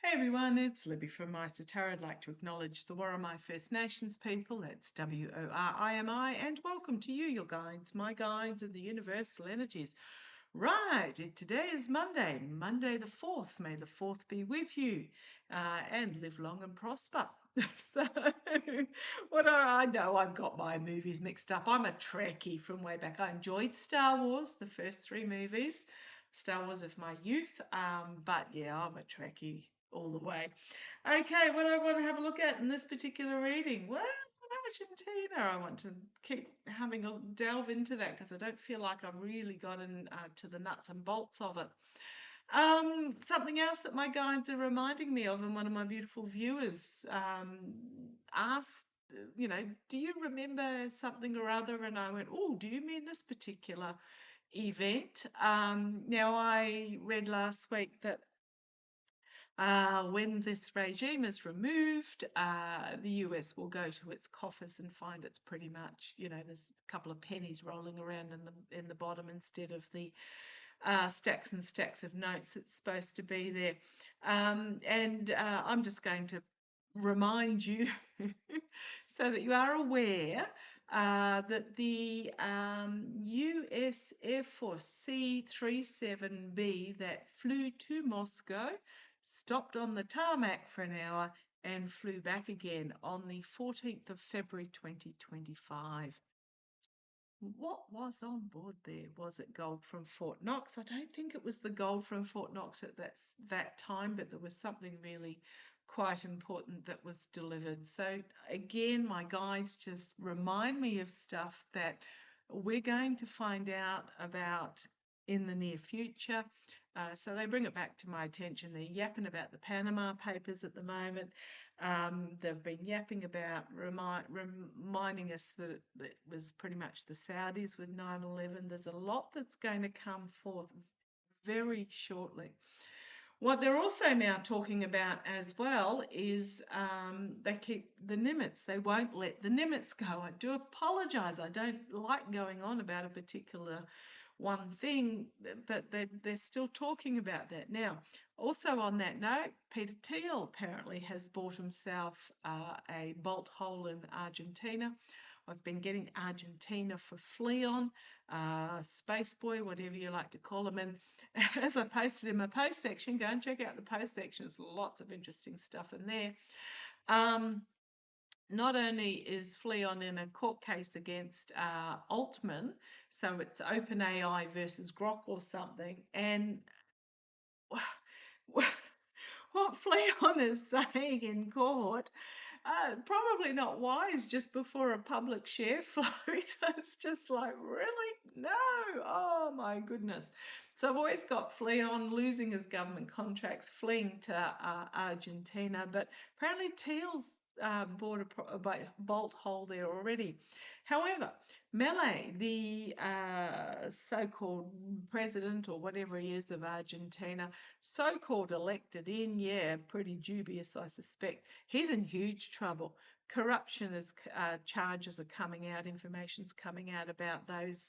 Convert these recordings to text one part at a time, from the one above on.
Hey everyone, it's Libby from Meister Tarot. I'd like to acknowledge the Worimi First Nations people, that's W-O-R-I-M-I, and welcome to you, your guides, my guides of the universal energies. Right, today is Monday the 4th. May the 4th be with you and live long and prosper. So, I know I've got my movies mixed up. I'm a Trekkie from way back. I enjoyed Star Wars, the first three movies, Star Wars of my youth, but yeah, I'm a Trekkie all the way. Okay, what do I want to have a look at in this particular reading? Well, Argentina. I want to keep having a delve into that because I don't feel like I've really gotten to the nuts and bolts of it. Something else that my guides are reminding me of, and one of my beautiful viewers asked, do you remember something or other? And I went, oh, do you mean this particular event? Now, I read last week that when this regime is removed, the US will go to its coffers and find it's pretty much, there's a couple of pennies rolling around in the bottom instead of the stacks and stacks of notes it's supposed to be there. I'm just going to remind you so that you are aware that the US Air Force C-37B that flew to Moscow stopped on the tarmac for an hour and flew back again on the 14th of February 2025. What was on board there? Was it gold from Fort Knox? I don't think it was the gold from Fort Knox at that time, but there was something really quite important that was delivered. So again, my guides just remind me of stuff that we're going to find out about in the near future. So they bring it back to my attention. They're yapping about the Panama Papers at the moment. They've been yapping about reminding us that it was pretty much the Saudis with 9/11. There's a lot that's going to come forth very shortly. What they're also now talking about as well is they keep the Nimitz. They won't let the Nimitz go. I do apologise. I don't like going on about a particular one thing, but they're still talking about that. Now, also on that note, Peter Theil apparently has bought himself a bolt hole in Argentina. I've been getting Argentina for Fleon, Space Boy, whatever you like to call him. And as I posted in my post section, go and check out the post section. There's lots of interesting stuff in there. Not only is Fleon in a court case against Altman, so it's OpenAI versus Grok or something, and what Fleon is saying in court, probably not wise just before a public share float. It's just like, really? No. Oh my goodness. So I've always got Fleon losing his government contracts, fleeing to Argentina, but apparently Theil's bought a bolt hole there already. However, Melei, the so-called president or whatever he is of Argentina, so-called elected in, yeah, pretty dubious, I suspect. He's in huge trouble. Corruption charges are coming out, information's coming out about those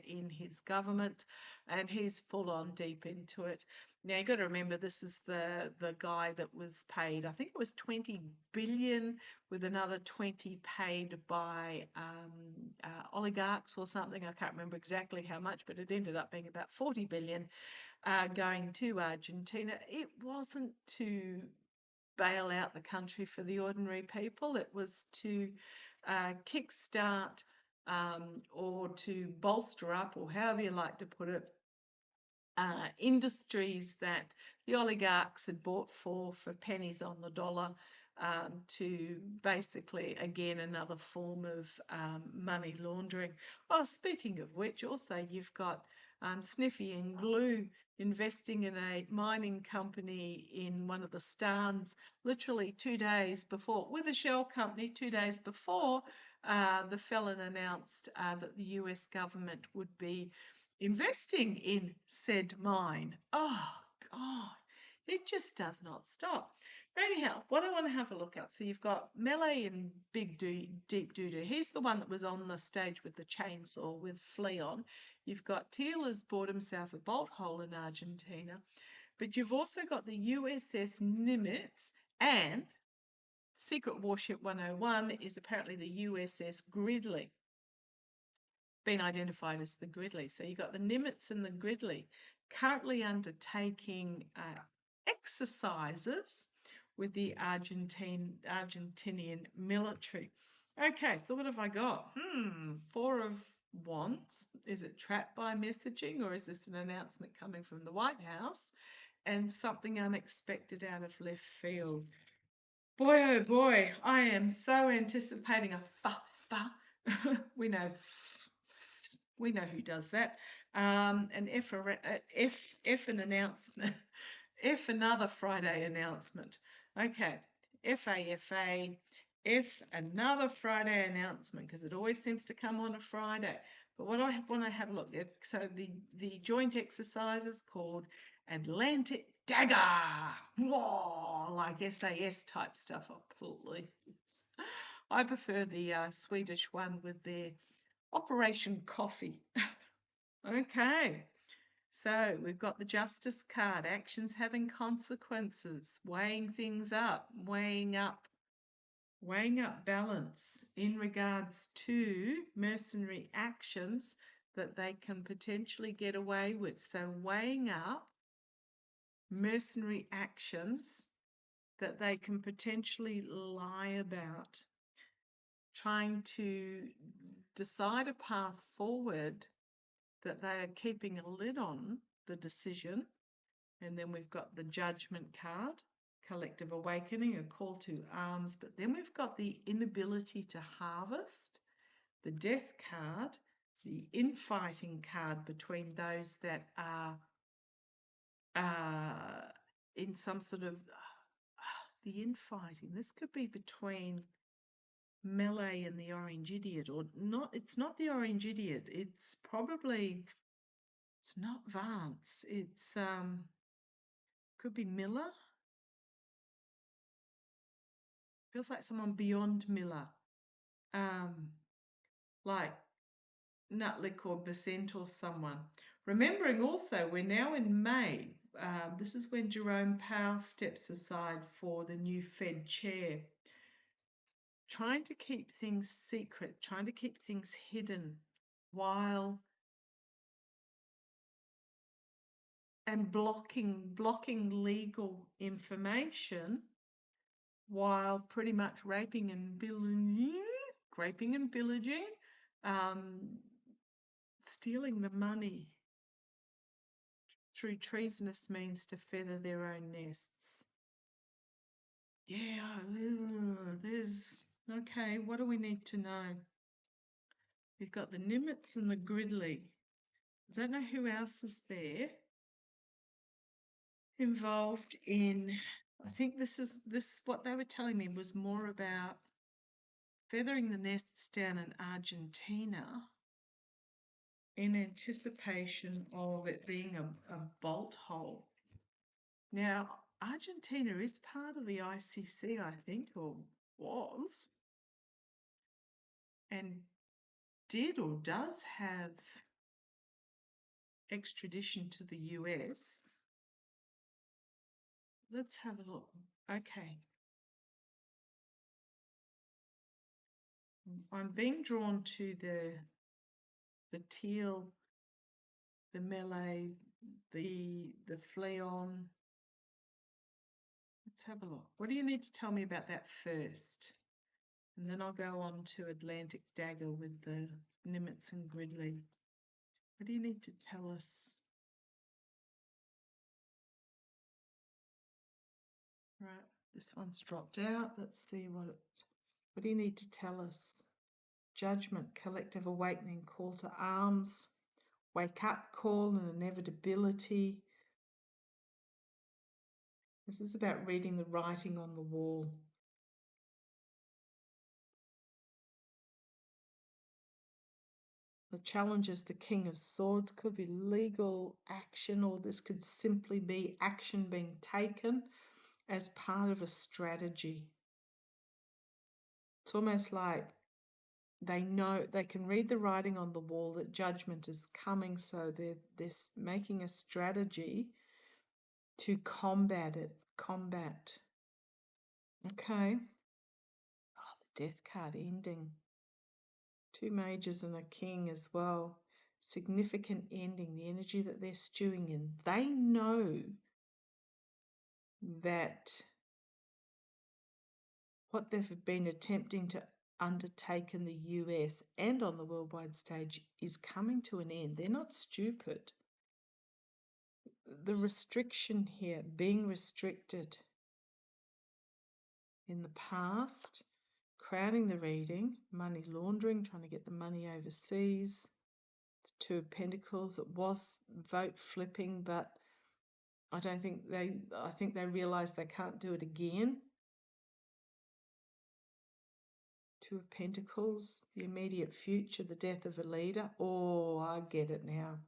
in his government, and he's full on deep into it. Now, you've got to remember, this is the guy that was paid, I think it was 20 billion with another 20 paid by oligarchs or something. I can't remember exactly how much, but it ended up being about 40 billion going to Argentina. It wasn't to bail out the country for the ordinary people. It was to kickstart or to bolster up, or however you like to put it, industries that the oligarchs had bought for pennies on the dollar, to basically, again, another form of money laundering. Oh, speaking of which, also you've got Sniffy and Glue investing in a mining company in one of the Stans literally 2 days before, with a shell company 2 days before the felon announced that the US government would be investing in said mine. Oh, God, it just does not stop. Anyhow, what I want to have a look at, so you've got Melei and Deep Doo-Doo. He's the one that was on the stage with the chainsaw with Fleon. You've got Theil has bought himself a bolt hole in Argentina. But you've also got the USS Nimitz, and Secret Warship 101 is apparently the USS Gridley, been identified as the Gridley. So you've got the Nimitz and the Gridley currently undertaking exercises with the Argentinian military. Okay, so what have I got? Four of Wands. Is it trapped by messaging, or is this an announcement coming from the White House? And something unexpected out of left field. Boy, oh boy, I am so anticipating a fa. we know who does that. And if an announcement, if another Friday announcement. Okay, FAFA, if another Friday announcement, because it always seems to come on a Friday. But what I want to have a look at, so the joint exercise is called Atlantic Dagger. Whoa, like SAS type stuff. Oh, please. I prefer the Swedish one with their Operation Coffee. Okay. So we've got the Justice card, actions having consequences, weighing things up, weighing up balance in regards to mercenary actions that they can potentially get away with. So weighing up mercenary actions that they can potentially lie about, trying to decide a path forward that they are keeping a lid on the decision. And then we've got the Judgment card, collective awakening, a call to arms. But then we've got the inability to harvest, the Death card, the infighting card between those that are in some sort of the infighting. This could be between Melei and the Orange Idiot, or not. It's not the Orange Idiot. It's probably, it's not Vance. It's could be Miller. Feels like someone beyond Miller, like Nutlick or Besant or someone. Remembering also, we're now in May. This is when Jerome Powell steps aside for the new Fed chair. Trying to keep things secret, trying to keep things hidden while and blocking legal information while pretty much raping and pillaging, stealing the money through treasonous means to feather their own nests. Yeah, there's, okay, what do we need to know? We've got the Nimitz and the Gridley. I don't know who else is there involved in, I think this what they were telling me was more about feathering the nests down in Argentina in anticipation of it being a bolt hole. Now, Argentina is part of the ICC, I think, or was, and did or does have extradition to the US. Let's have a look. Okay. I'm being drawn to the Theil, the Melei, the Fleon. Let's have a look. What do you need to tell me about that first? And then I'll go on to Atlantic Dagger with the Nimitz and Gridley. What do you need to tell us? Right, this one's dropped out. Let's see what do you need to tell us? Judgment, collective awakening, call to arms, wake up call and inevitability. This is about reading the writing on the wall. The challenge is the King of Swords. Could be legal action, or this could simply be action being taken as part of a strategy. It's almost like they know, they can read the writing on the wall that judgment is coming, so they're making a strategy to combat it. Combat. Okay. Oh, the death card ending. 2 mages and a king as well. Significant ending, the energy that they're stewing in. They know that what they've been attempting to undertake in the US and on the worldwide stage is coming to an end. They're not stupid. The restriction here, being restricted in the past, crowding the reading, money laundering, trying to get the money overseas, the 2 of Pentacles, it was vote flipping, but I think they realise they can't do it again. 2 of Pentacles, the immediate future, the death of a leader. Oh, I get it now.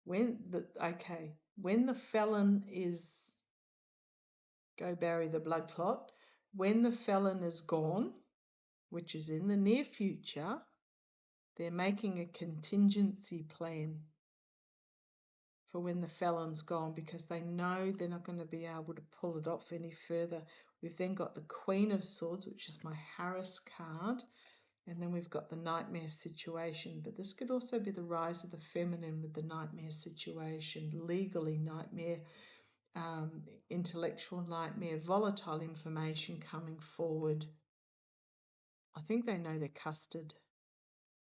When the felon is, go bury the blood clot, when the felon is gone, which is in the near future, they're making a contingency plan for when the felon's gone, because they know they're not going to be able to pull it off any further. We've then got the Queen of Swords, which is my Harris card, and then we've got the nightmare situation. But this could also be the rise of the feminine with the nightmare situation, legally nightmare, intellectual nightmare, volatile information coming forward. I think they know they're custard.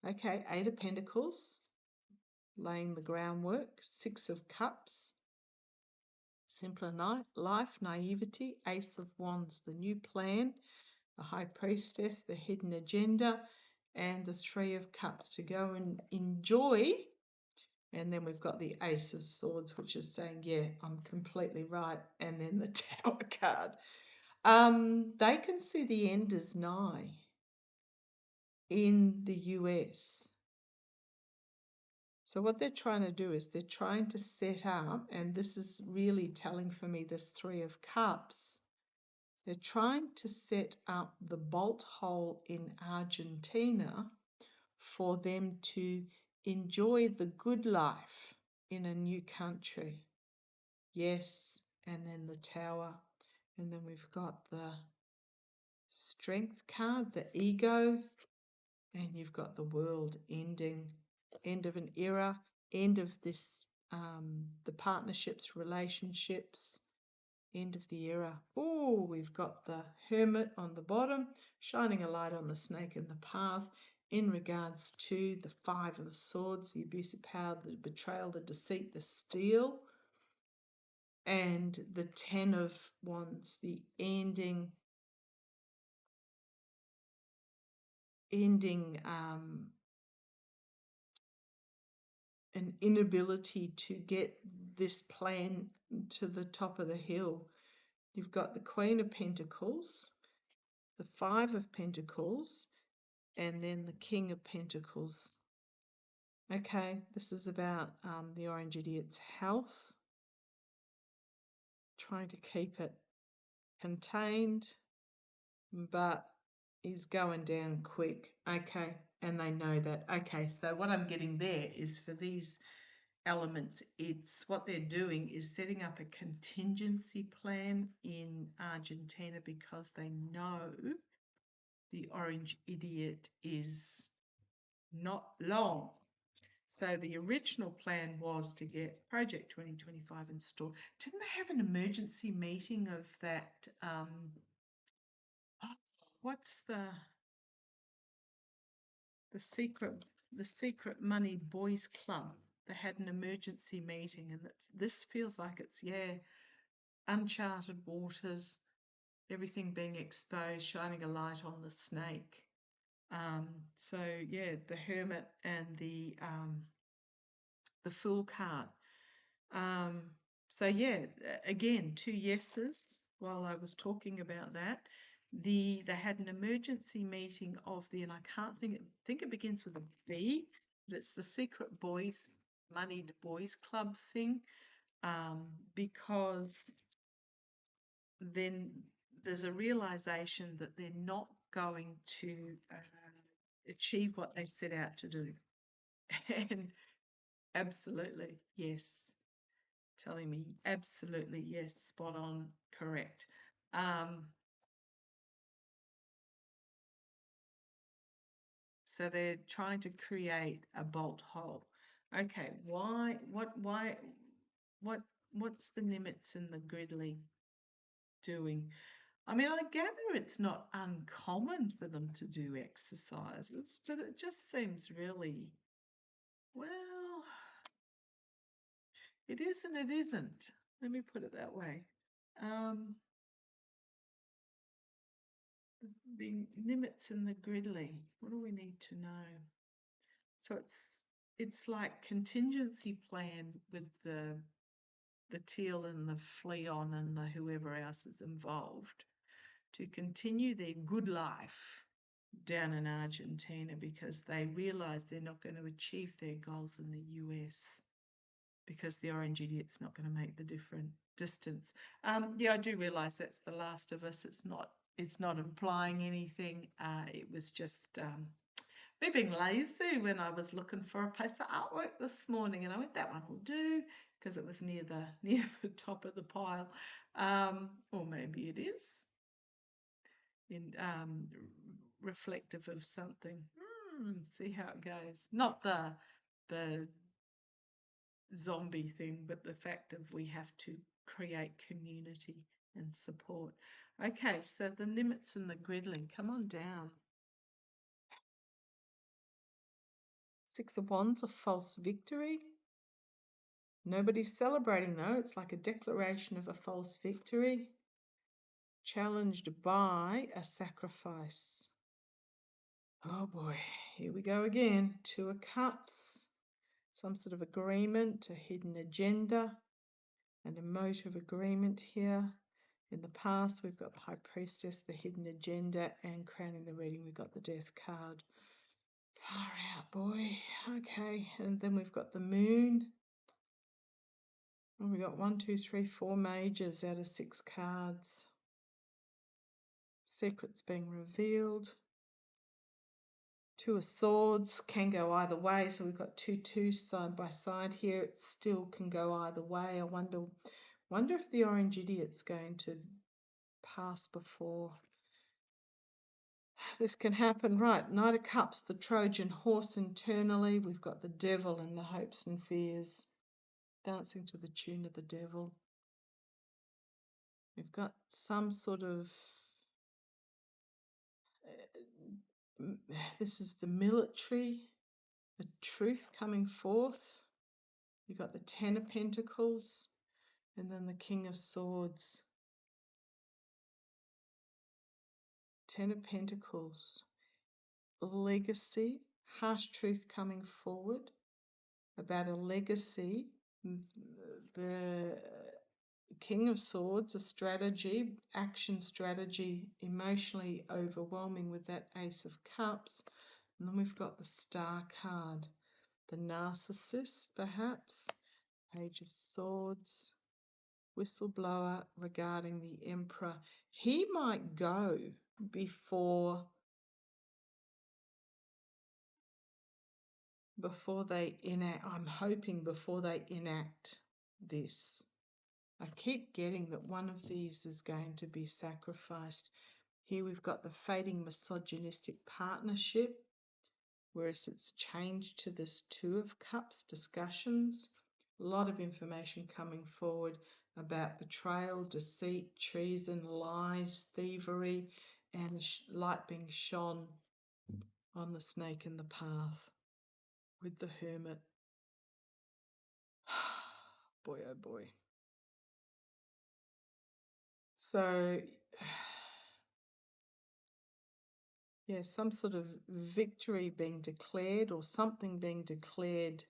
Okay, 8 of Pentacles, laying the groundwork. 6 of Cups, simpler life, naivety. Ace of Wands, the new plan. The High Priestess, the hidden agenda. And the 3 of Cups, to go and enjoy. And then we've got the Ace of Swords, which is saying, yeah, I'm completely right. And then the Tower card. They can see the end as nigh in the US. So what they're trying to do is they're trying to set up, and this is really telling for me, this 3 of Cups, they're trying to set up the bolt hole in Argentina for them to enjoy the good life in a new country. Yes, and then the Tower. And then we've got the Strength card, the ego, and you've got the World ending. End of an era, end of this, the partnerships, relationships, end of the era. Oh, we've got the Hermit on the bottom, shining a light on the snake in the path in regards to the 5 of Swords, the abuse of power, the betrayal, the deceit, the steal, and the 10 of Wands, the ending an inability to get this plan to the top of the hill. You've got the Queen of Pentacles, the 5 of Pentacles, and then the King of Pentacles. Okay, this is about the Orange Idiot's health, trying to keep it contained, but he's going down quick. Okay, and they know that. Okay, so what I'm getting there is for these elements, it's what they're doing is setting up a contingency plan in Argentina because they know the Orange Idiot is not long. So the original plan was to get Project 2025 installed. Didn't they have an emergency meeting of that? What's the secret money boys club? They had an emergency meeting, and this feels like it's, uncharted waters, everything being exposed, shining a light on the snake. So yeah, the Hermit and the Fool card. So yeah, again, 2 yeses while I was talking about that. They had an emergency meeting of and I can't think it begins with a B, but it's the secret moneyed boys club thing, because then there's a realization that they're not going to achieve what they set out to do. And absolutely, yes. telling me absolutely yes, spot on, correct. So they're trying to create a bolt hole. Okay, what, what's the Nimitz and the Gridley doing? I mean, I gather it's not uncommon for them to do exercises, but it just seems really, well, it is and it isn't. Let me put it that way. The Nimitz and the Gridley, what do we need to know? So it's like contingency plan with the Theil and the Fleon and the whoever else is involved to continue their good life down in Argentina because they realise they're not going to achieve their goals in the US because the orange idiot's not going to make the different distance. Yeah, I do realise that's The Last of Us. It's not implying anything. It was just me being lazy when I was looking for a piece of artwork this morning, and I went, that one will do, because it was near the top of the pile. Or maybe it is in reflective of something. See how it goes. Not the zombie thing, but the fact of we have to create community and support. Okay, so the Nimitz and the Gridley, come on down. Six of Wands, a false victory. Nobody's celebrating though. It's like a declaration of a false victory, challenged by a sacrifice. Oh boy, here we go again. Two of Cups, some sort of agreement, a hidden agenda, an emotive agreement here. In the past, we've got the High Priestess, the hidden agenda, and crowning the reading, we've got the Death card. Far out, boy. Okay, and then we've got the Moon. And we got 1, 2, 3, 4 majors out of 6 cards. Secrets being revealed. Two of Swords can go either way. So we've got 2 2s side by side here. It still can go either way. I wonder if the orange idiot's going to pass before this can happen. Right, Knight of Cups, the Trojan horse internally. We've got the Devil and the hopes and fears. Dancing to the tune of the Devil. We've got some sort of, this is the military, the truth coming forth. You've got the Ten of Pentacles and then the King of Swords. Ten of Pentacles, legacy, harsh truth coming forward about a legacy. The King of Swords, a strategy, action strategy, emotionally overwhelming with that Ace of Cups. And then we've got the Star card, the narcissist perhaps, Page of Swords, whistleblower regarding the Emperor. He might go before they enact. I'm hoping before they enact this. I keep getting that one of these is going to be sacrificed. Here we've got the fading misogynistic partnership, whereas it's changed to this Two of Cups discussions. A lot of information coming forward about betrayal, deceit, treason, lies, thievery, and light being shone on the snake in the path with the Hermit. Boy, oh boy. So, yeah, some sort of victory being declared or something being declared.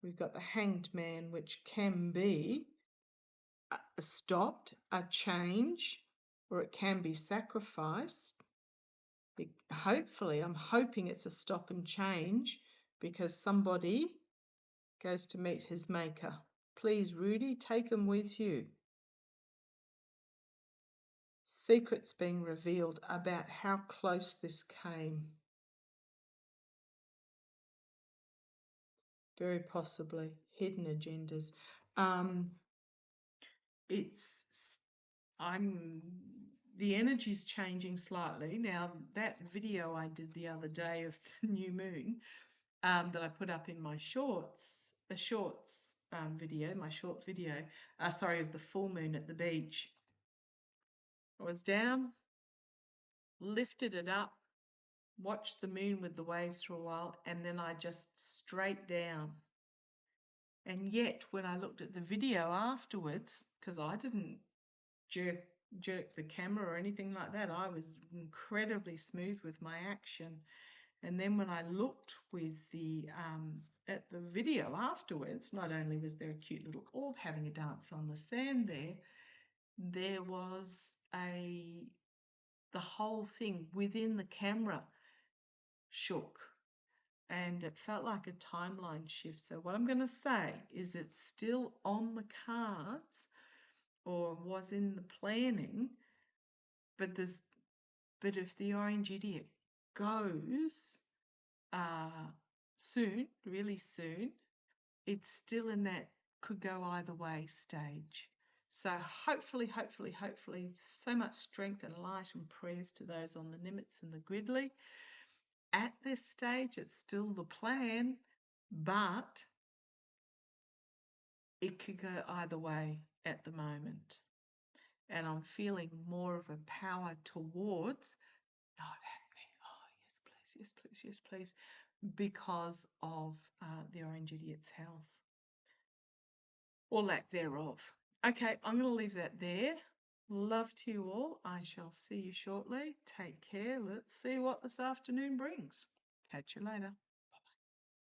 We've got the Hanged Man, which can be stopped, a change, or it can be sacrificed. Hopefully, I'm hoping it's a stop and change because somebody goes to meet his maker. Please, Rudy, take him with you. Secrets being revealed about how close this came. Very possibly hidden agendas. Um, it's the energy's changing slightly. Now, that video I did the other day of the new moon, that I put up in my shorts, the shorts video, my short video, sorry, of the full moon at the beach. I was down, lifted it up, watched the moon with the waves for a while, and then I just straight down. And yet, when I looked at the video afterwards, because I didn't jerk the camera or anything like that, I was incredibly smooth with my action. And then when I looked with the at the video afterwards, not only was there a cute little orb having a dance on the sand there was the whole thing within the camera shook, and it felt like a timeline shift. So what I'm going to say is it's still on the cards or was in the planning, but if the orange idiot goes soon, really soon, it's still in that could go either way stage. So hopefully, so much strength and light and prayers to those on the Nimitz and the Gridley. At this stage, it's still the plan, but it could go either way at the moment. And I'm feeling more of a power towards not happening. Oh, yes, please, yes, please, yes, please, because of the orange idiot's health or lack thereof. Okay, I'm going to leave that there. Love to you all. I shall see you shortly. Take care. Let's see what this afternoon brings. Catch you later.